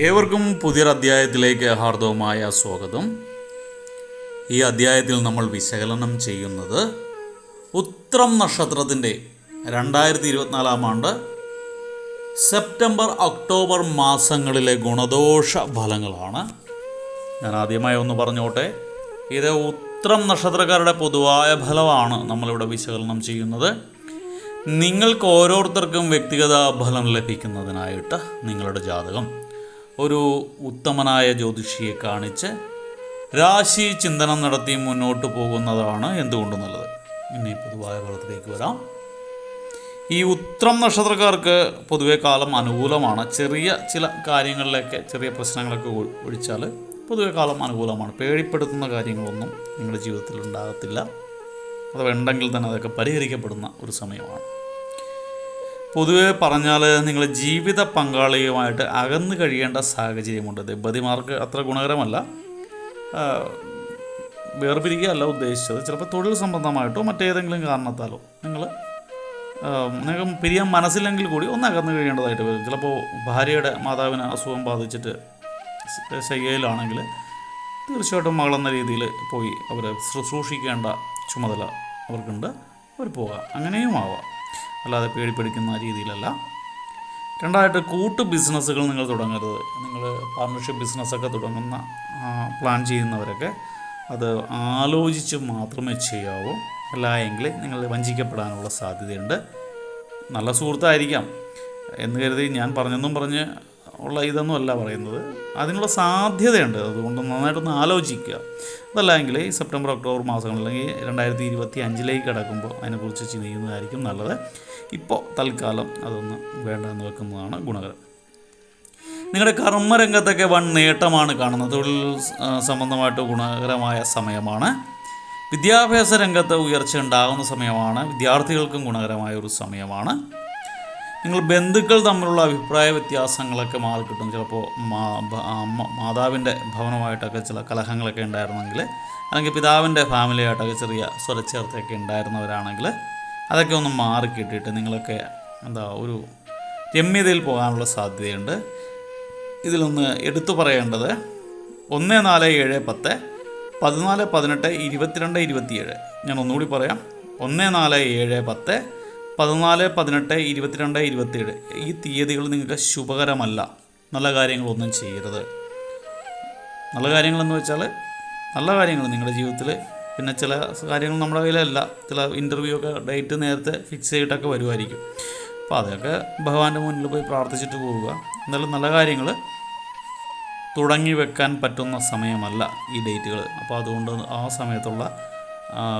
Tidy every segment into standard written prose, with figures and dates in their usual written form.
ഏവർക്കും പുതിയൊരു അധ്യായത്തിലേക്ക് ഹാർദവമായ സ്വാഗതം. ഈ അധ്യായത്തിൽ നമ്മൾ വിശകലനം ചെയ്യുന്നത് ഉത്രം നക്ഷത്രത്തിൻ്റെ 2024 ആണ്ട് സെപ്റ്റംബർ ഒക്ടോബർ മാസങ്ങളിലെ ഗുണദോഷ ഫലങ്ങളാണ്. ഞാൻ ആദ്യമായി ഒന്ന് പറഞ്ഞോട്ടെ, ഇത് ഉത്രം നക്ഷത്രക്കാരുടെ പൊതുവായ ഫലമാണ് നമ്മളിവിടെ വിശകലനം ചെയ്യുന്നത്. നിങ്ങൾക്ക് ഓരോരുത്തർക്കും വ്യക്തിഗത ഫലം ലഭിക്കുന്നതിനായിട്ട് നിങ്ങളുടെ ജാതകം ഒരു ഉത്തമനായ ജ്യോതിഷിയെ കാണിച്ച് രാശി ചിന്തനം നടത്തി മുന്നോട്ട് പോകുന്നതാണ് എന്തുകൊണ്ടും നല്ലത്. ഇനി പൊതുവായ ഫലത്തിലേക്ക് വരാം. ഈ ഉത്രം നക്ഷത്രക്കാർക്ക് പൊതുവെ കാലം അനുകൂലമാണ്. ചെറിയ ചില കാര്യങ്ങളിലൊക്കെ ചെറിയ പ്രശ്നങ്ങളൊക്കെ ഒഴിച്ചാൽ പൊതുവെ കാലം അനുകൂലമാണ്. പേടിപ്പെടുത്തുന്ന കാര്യങ്ങളൊന്നും നിങ്ങളുടെ ജീവിതത്തിൽ ഉണ്ടാകത്തില്ല. അത് ഉണ്ടെങ്കിൽ തന്നെ അതൊക്കെ പരിഹരിക്കപ്പെടുന്ന ഒരു സമയമാണ്. പൊതുവെ പറഞ്ഞാൽ നിങ്ങൾ ജീവിത പങ്കാളിയുമായിട്ട് അകന്നു കഴിയേണ്ട സാഹചര്യമുണ്ട്. ദമ്പതിമാർക്ക് അത്ര ഗുണകരമല്ല. വേർപിരിക്കുകയല്ല ഉദ്ദേശിച്ചത്. ചിലപ്പോൾ തൊഴിൽ സംബന്ധമായിട്ടോ മറ്റേതെങ്കിലും കാരണത്താലോ നിങ്ങൾക്ക് പിരിയാൻ മനസ്സില്ലെങ്കിൽ കൂടി ഒന്ന് അകന്നു കഴിയേണ്ടതായിട്ട് വരും. ചിലപ്പോൾ ഭാര്യയുടെ മാതാവിന് അസുഖം ബാധിച്ചിട്ട് ശയ്യയിലാണെങ്കിൽ തീർച്ചയായിട്ടും മകളെന്ന രീതിയിൽ പോയി അവരെ ശുശ്രൂഷിക്കേണ്ട ചുമതല അവർക്കുണ്ട്. അവർ പോകാം, അങ്ങനെയും ആവാം, അല്ലാതെ പേടിപ്പിടിക്കുന്ന രീതിയിലല്ല. രണ്ടായിട്ട് കൂട്ട് ബിസിനസ്സുകൾ നിങ്ങൾ തുടങ്ങരുത്. നിങ്ങൾ പാർട്ണർഷിപ്പ് ബിസിനസ്സൊക്കെ തുടങ്ങുന്ന പ്ലാൻ ചെയ്യുന്നവരൊക്കെ അത് ആലോചിച്ച് മാത്രമേ ചെയ്യാവൂ. അല്ല എങ്കിൽ നിങ്ങൾ വഞ്ചിക്കപ്പെടാനുള്ള സാധ്യതയുണ്ട്. നല്ല സുഹൃത്തായിരിക്കാം എന്ന് കരുതി ഞാൻ പറഞ്ഞെന്നും പറഞ്ഞ് ഉള്ള ഇതൊന്നും അല്ല പറയുന്നത്. അതിനുള്ള സാധ്യതയുണ്ട്. അതുകൊണ്ട് നന്നായിട്ടൊന്ന് ആലോചിക്കുക. അതല്ല എങ്കിൽ ഈ സെപ്റ്റംബർ ഒക്ടോബർ മാസങ്ങളിൽ അല്ലെങ്കിൽ 2025 കിടക്കുമ്പോൾ അതിനെക്കുറിച്ച് ചെയ്യുന്നതായിരിക്കും നല്ലത്. ഇപ്പോൾ തൽക്കാലം അതൊന്ന് വേണ്ടെന്ന് വെക്കുന്നതാണ് ഗുണകരം. നിങ്ങളുടെ കർമ്മരംഗത്തൊക്കെ വൻ നേട്ടമാണ് കാണുന്നത്. തൊഴിൽ സംബന്ധമായിട്ട് ഗുണകരമായ സമയമാണ്. വിദ്യാഭ്യാസ രംഗത്ത് ഉയർച്ച ഉണ്ടാകുന്ന സമയമാണ്. വിദ്യാർത്ഥികൾക്കും ഗുണകരമായ ഒരു സമയമാണ്. നിങ്ങൾ ബന്ധുക്കൾ തമ്മിലുള്ള അഭിപ്രായ വ്യത്യാസങ്ങളൊക്കെ മാറിക്കിട്ടും. ചിലപ്പോൾ മാതാവിൻ്റെ ഭവനമായിട്ടൊക്കെ ചില കലഹങ്ങളൊക്കെ ഉണ്ടായിരുന്നെങ്കിൽ, അല്ലെങ്കിൽ പിതാവിൻ്റെ ഫാമിലിയായിട്ടൊക്കെ ചെറിയ സ്വരച്ചേർത്തൊക്കെ ഉണ്ടായിരുന്നവരാണെങ്കിൽ അതൊക്കെ ഒന്ന് മാറിക്കിട്ടിട്ട് നിങ്ങളൊക്കെ ഒരു രമ്യതയിൽ പോകാനുള്ള സാധ്യതയുണ്ട്. ഇതിലൊന്ന് എടുത്തു പറയേണ്ടത് 1, 4, 7, 10, 14, 18, 22, 27. ഞാൻ ഒന്നുകൂടി പറയാം. 1, 4, 7, 10, 14, 18, 22, 27 ഈ തീയതികൾ നിങ്ങൾക്ക് ശുഭകരമല്ല. നല്ല കാര്യങ്ങളൊന്നും ചെയ്യരുത്. നല്ല കാര്യങ്ങളെന്ന് വെച്ചാൽ നല്ല കാര്യങ്ങൾ നിങ്ങളുടെ ജീവിതത്തിൽ. പിന്നെ ചില കാര്യങ്ങൾ നമ്മുടെ കയ്യിലല്ല. ചില ഇൻ്റർവ്യൂ ഒക്കെ ഡേറ്റ് നേരത്തെ ഫിക്സ് ചെയ്തിട്ടൊക്കെ വരുമായിരിക്കും. അപ്പോൾ അതൊക്കെ ഭഗവാന്റെ മുന്നിൽ പോയി പ്രാർത്ഥിച്ചിട്ട് പോവുക. എന്നാലും നല്ല കാര്യങ്ങൾ തുടങ്ങി വെക്കാൻ പറ്റുന്ന സമയമല്ല ഈ ഡേറ്റുകൾ. അപ്പോൾ അതുകൊണ്ട് ആ സമയത്തുള്ള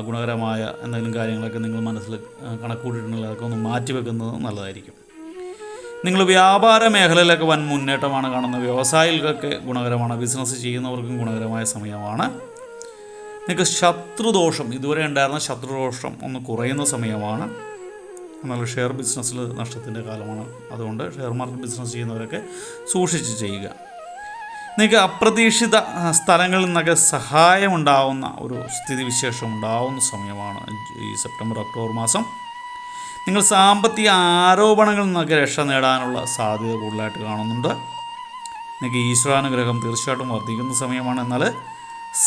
ഗുണകരമായ എന്തെങ്കിലും കാര്യങ്ങളൊക്കെ നിങ്ങൾ മനസ്സിൽ കണക്കൂട്ടിയിട്ടുണ്ടെങ്കിൽ അതൊക്കെ ഒന്ന് മാറ്റി വെക്കുന്നത് നല്ലതായിരിക്കും. നിങ്ങൾ വ്യാപാര മേഖലയിലൊക്കെ വൻ മുന്നേറ്റമാണ് കാണുന്നത്. വ്യവസായികൾക്കൊക്കെ ഗുണകരമാണ്. ബിസിനസ് ചെയ്യുന്നവർക്കും ഗുണകരമായ സമയമാണ്. നിങ്ങൾക്ക് ശത്രുദോഷം, ഇതുവരെ ഉണ്ടായിരുന്ന ശത്രുദോഷം ഒന്ന് കുറയുന്ന സമയമാണ്. എന്നാൽ ഷെയർ ബിസിനസ്സിൽ നഷ്ടത്തിൻ്റെ കാലമാണ്. അതുകൊണ്ട് ഷെയർ മാർക്കറ്റ് ബിസിനസ് ചെയ്യുന്നവരൊക്കെ സൂക്ഷിച്ച് ചെയ്യുക. നിങ്ങൾക്ക് അപ്രതീക്ഷിത സ്ഥലങ്ങളിൽ നിന്നൊക്കെ സഹായമുണ്ടാവുന്ന ഒരു സ്ഥിതിവിശേഷം ഉണ്ടാവുന്ന സമയമാണ് ഈ സെപ്റ്റംബർ ഒക്ടോബർ മാസം. നിങ്ങൾ സാമ്പത്തിക ആരോപണങ്ങളിൽ നിന്നൊക്കെ രക്ഷ നേടാനുള്ള സാധ്യത കൂടുതലായിട്ട് കാണുന്നുണ്ട്. നിങ്ങൾക്ക് ഈശ്വരാനുഗ്രഹം തീർച്ചയായിട്ടും വർദ്ധിക്കുന്ന സമയമാണ്. എന്നാൽ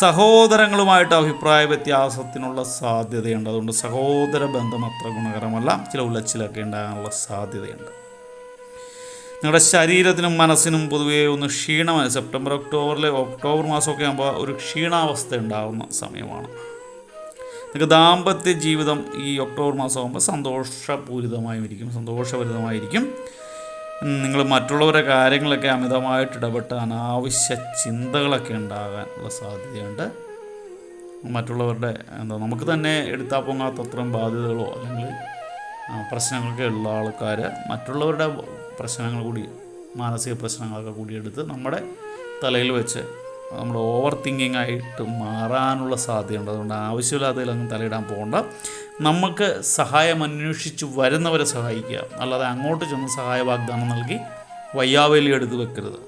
സഹോദരങ്ങളുമായിട്ട് അഭിപ്രായ വ്യത്യാസത്തിനുള്ള സാധ്യതയുണ്ട്. അതുകൊണ്ട് സഹോദര ബന്ധം അത്ര ഗുണകരമല്ല. ചില ഉലച്ചിലൊക്കെ ഉണ്ടാകാനുള്ള സാധ്യതയുണ്ട്. നിങ്ങളുടെ ശരീരത്തിനും മനസ്സിനും പൊതുവേ ഒന്ന് ക്ഷീണമായി. സെപ്റ്റംബർ ഒക്ടോബർ മാസമൊക്കെ ആകുമ്പോൾ ഒരു ക്ഷീണാവസ്ഥ ഉണ്ടാകുന്ന സമയമാണ്. നിങ്ങൾക്ക് ദാമ്പത്യ ജീവിതം ഈ ഒക്ടോബർ മാസമാകുമ്പോൾ സന്തോഷഭരിതമായിരിക്കും. നിങ്ങൾ മറ്റുള്ളവരുടെ കാര്യങ്ങളൊക്കെ അമിതമായിട്ട് ഇടപെട്ട് അനാവശ്യ ചിന്തകളൊക്കെ ഉണ്ടാകാനുള്ള സാധ്യതയുണ്ട്. മറ്റുള്ളവരുടെ നമുക്ക് തന്നെ എടുത്താൽ പൊങ്ങാത്തത്രയും ബാധ്യതകളോ അല്ലെങ്കിൽ പ്രശ്നങ്ങളൊക്കെ ഉള്ള ആൾക്കാർ മറ്റുള്ളവരുടെ പ്രശ്നങ്ങൾ കൂടി, മാനസിക പ്രശ്നങ്ങളൊക്കെ കൂടി എടുത്ത് നമ്മുടെ തലയിൽ വെച്ച് നമ്മൾ ഓവർ തിങ്കിങ് ആയിട്ട് മാറാനുള്ള സാധ്യതയുണ്ട്. അതുകൊണ്ട് ആവശ്യമില്ലാത്തതിലൊന്നും തലയിടാൻ പോകണ്ട. നമുക്ക് സഹായം അന്വേഷിച്ച് വരുന്നവരെ സഹായിക്കുക, അല്ലാതെ അങ്ങോട്ട് ചെന്ന് സഹായ വാഗ്ദാനം നൽകി വയ്യാവേലി എടുത്ത് വെക്കരുത്.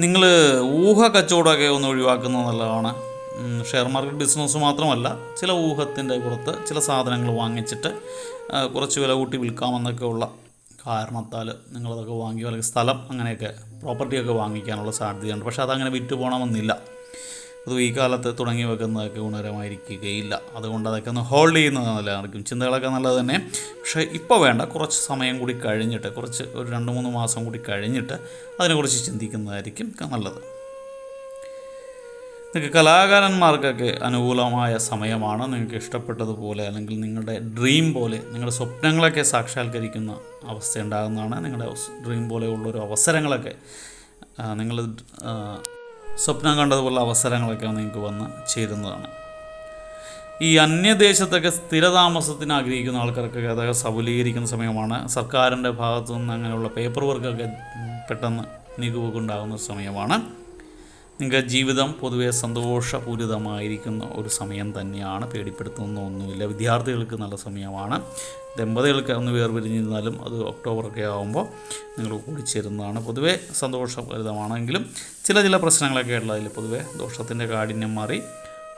നിങ്ങൾ ഊഹ കച്ചവടമൊക്കെ ഒന്ന് ഒഴിവാക്കുന്നത് നല്ലതാണ്. ഷെയർ മാർക്കറ്റ് ബിസിനസ് മാത്രമല്ല, ചില ഊഹത്തിൻ്റെ പുറത്ത് ചില സാധനങ്ങൾ വാങ്ങിച്ചിട്ട് കുറച്ച് വില കൂട്ടി വിൽക്കാമെന്നൊക്കെ ഉള്ള കാരണത്താൽ നിങ്ങളതൊക്കെ വാങ്ങിയോ, അല്ലെങ്കിൽ സ്ഥലം അങ്ങനെയൊക്കെ പ്രോപ്പർട്ടിയൊക്കെ വാങ്ങിക്കാനുള്ള സാധ്യതയുണ്ട്. പക്ഷേ അതങ്ങനെ വിറ്റ് പോകണമെന്നില്ല. അത് ഈ കാലത്ത് തുടങ്ങി വെക്കുന്നതൊക്കെ ഗുണകരമായിരിക്കുകയില്ല. അതുകൊണ്ട് അതൊക്കെ ഒന്ന് ഹോൾഡ് ചെയ്യുന്നത് നല്ലതായിരിക്കും. ചിന്തകളൊക്കെ നല്ലത് തന്നെ, പക്ഷേ ഇപ്പോൾ വേണ്ട. കുറച്ച് സമയം കൂടി കഴിഞ്ഞിട്ട്, ഒരു 2-3 മാസം കൂടി കഴിഞ്ഞിട്ട് അതിനെക്കുറിച്ച് ചിന്തിക്കുന്നതായിരിക്കും നല്ലത്. നിങ്ങൾക്ക് കലാകാരന്മാർക്കൊക്കെ അനുകൂലമായ സമയമാണ്. നിങ്ങൾക്ക് ഇഷ്ടപ്പെട്ടതുപോലെ അല്ലെങ്കിൽ നിങ്ങളുടെ ഡ്രീം പോലെ, നിങ്ങളുടെ സ്വപ്നങ്ങളൊക്കെ സാക്ഷാത്കരിക്കുന്ന അവസ്ഥ ഉണ്ടാകുന്നതാണ്. നിങ്ങളുടെ ഡ്രീം പോലെയുള്ളൊരു അവസരങ്ങളൊക്കെ, നിങ്ങൾ സ്വപ്നം കണ്ടതുപോലുള്ള അവസരങ്ങളൊക്കെ നിങ്ങൾക്ക് വന്ന് ചേരുന്നതാണ്. ഈ അന്യദേശത്തൊക്കെ സ്ഥിരതാമസത്തിന് ആഗ്രഹിക്കുന്ന ആൾക്കാർക്കൊക്കെ അതൊക്കെ സബലീകരിക്കുന്ന സമയമാണ്. സർക്കാരിൻ്റെ ഭാഗത്തു നിന്ന് അങ്ങനെയുള്ള പേപ്പർ വർക്കൊക്കെ പെട്ടെന്ന് നീക്കുപോക്കുണ്ടാകുന്ന സമയമാണ്. നിങ്ങൾക്ക് ജീവിതം പൊതുവെ സന്തോഷപൂരിതമായിരിക്കുന്ന ഒരു സമയം തന്നെയാണ്. പേടിപ്പെടുത്തുന്ന ഒന്നുമില്ല. വിദ്യാർത്ഥികൾക്ക് നല്ല സമയമാണ്. ദമ്പതികൾക്ക് ഒന്ന് വേർപിരിഞ്ഞിരുന്നാലും അത് ഒക്ടോബറൊക്കെ ആകുമ്പോൾ നിങ്ങൾ കൂടിച്ചേരുന്നതാണ്. പൊതുവെ സന്തോഷപൂരിതമാണെങ്കിലും ചില പ്രശ്നങ്ങളൊക്കെ ഉള്ളതിൽ പൊതുവെ ദോഷത്തിൻ്റെ കാഠിന്യം മാറി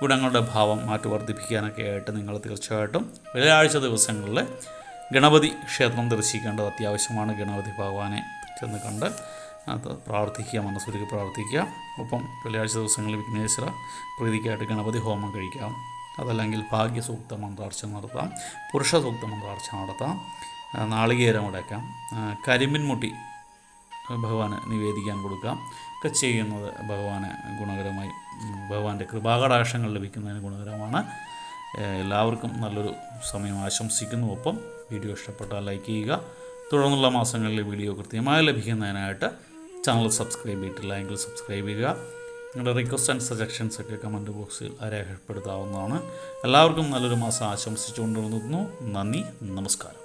ഗുണങ്ങളുടെ ഭാവം മാറ്റി വർദ്ധിപ്പിക്കാനൊക്കെ ആയിട്ട് നിങ്ങൾ തീർച്ചയായിട്ടും വെള്ളിയാഴ്ച ദിവസങ്ങളിൽ ഗണപതി ക്ഷേത്രം ദർശിക്കേണ്ടത് അത്യാവശ്യമാണ്. ഗണപതി ഭഗവാനെ ചെന്ന് കണ്ട് അത് പ്രാർത്ഥിക്കുക, മനസ്സൊരുക്കി പ്രാർത്ഥിക്കുക. ഒപ്പം വെള്ളിയാഴ്ച ദിവസങ്ങളിൽ വിഘ്നേശ്വര പ്രീതിക്കായിട്ട് ഗണപതി ഹോമം കഴിക്കാം. അതല്ലെങ്കിൽ ഭാഗ്യസൂക്ത മന്ത്രാർച്ചന നടത്താം, പുരുഷ സൂക്ത മന്ത്രാർച്ചന നടത്താം, നാളികേരം അടയ്ക്കാം, കരിമ്പിൻ മുട്ടി ഭഗവാന് നിവേദിക്കാൻ കൊടുക്കാം. ഒക്കെ ചെയ്യുന്നത് ഭഗവാന് ഗുണകരമായി, ഭഗവാന്റെ കൃപാകടാക്ഷങ്ങൾ ലഭിക്കുന്നതിന് ഗുണകരമാണ്. എല്ലാവർക്കും നല്ലൊരു സമയം ആശംസിക്കുന്നു. ഒപ്പം വീഡിയോ ഇഷ്ടപ്പെട്ടാൽ ലൈക്ക് ചെയ്യുക. തുടർന്നുള്ള മാസങ്ങളിൽ വീഡിയോ കൃത്യമായി ലഭിക്കുന്നതിനായിട്ട് ചാനൽ സബ്സ്ക്രൈബ് ചെയ്തിട്ടില്ല എങ്കിൽ സബ്സ്ക്രൈബ് ചെയ്യുക. നിങ്ങളുടെ റിക്വസ്റ്റ് ആൻഡ് സജഷൻസ് ഒക്കെ കമൻറ്റ് ബോക്സിൽ രേഖപ്പെടുത്താവുന്നതാണ്. എല്ലാവർക്കും നല്ലൊരു മാസം ആശംസിച്ചുകൊണ്ട് നിർത്തുന്നു. നന്ദി, നമസ്കാരം.